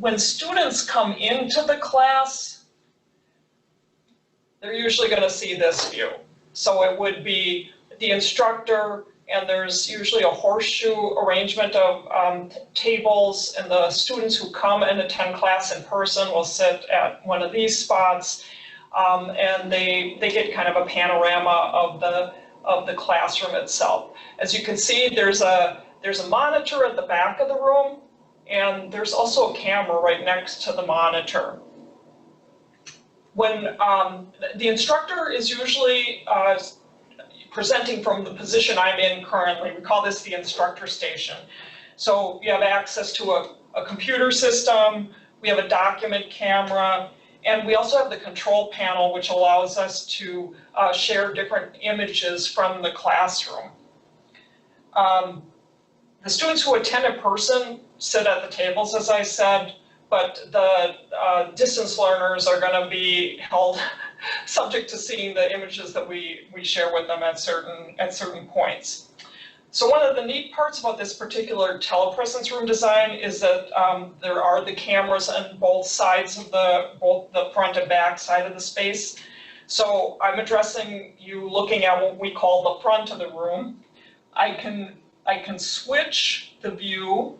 when students come into the class, they're usually going to see this view. So it would be the instructor, and there's usually a horseshoe arrangement of tables, and the students who come and attend class in person will sit at one of these spots, and they get kind of a panorama of the classroom itself. As you can see, there's a monitor at the back of the room, and there's also a camera right next to the monitor. When the instructor is usually presenting from the position I'm in currently, we call this the instructor station. So you have access to a computer system, we have a document camera, and we also have the control panel, which allows us to share different images from the classroom. The students who attend in person sit at the tables, as I said, but the distance learners are going to be held subject to seeing the images that we share with them at certain points. So one of the neat parts about this particular telepresence room design is that there are the cameras on both sides of both the front and back side of the space. So I'm addressing you looking at what we call the front of the room. I can switch the view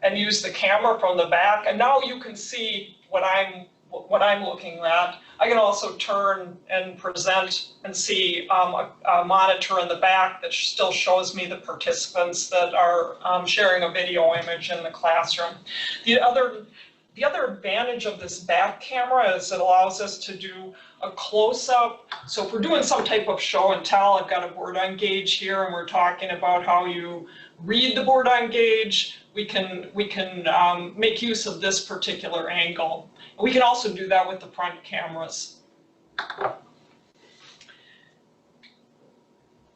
and use the camera from the back, and now you can see what I'm looking at. I can also turn and present and see a monitor in the back that still shows me the participants that are sharing a video image in the classroom. The other advantage of this back camera is it allows us to do a close-up. So if we're doing some type of show and tell, I've got a board on gauge here, and we're talking about how you read the board on gauge, we can make use of this particular angle. We can also do that with the front cameras.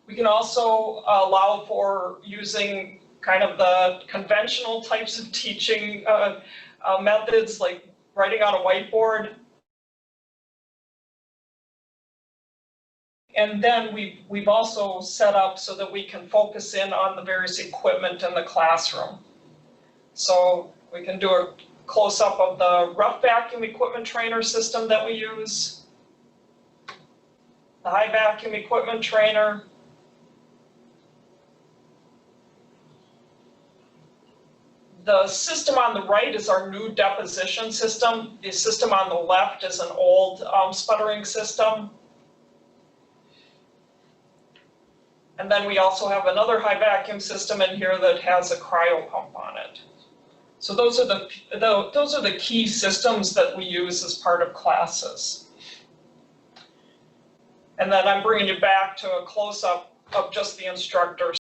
We can also allow for using kind of the conventional types of teaching methods, like writing on a whiteboard. And then we've also set up so that we can focus in on the various equipment in the classroom. So we can do a close-up of the rough vacuum equipment trainer system that we use, the high vacuum equipment trainer, the system on the right is our new deposition system. The system on the left is an old sputtering system. And then we also have another high vacuum system in here that has a cryo pump on it. So those are the key systems that we use as part of classes. And then I'm bringing you back to a close-up of just the instructor.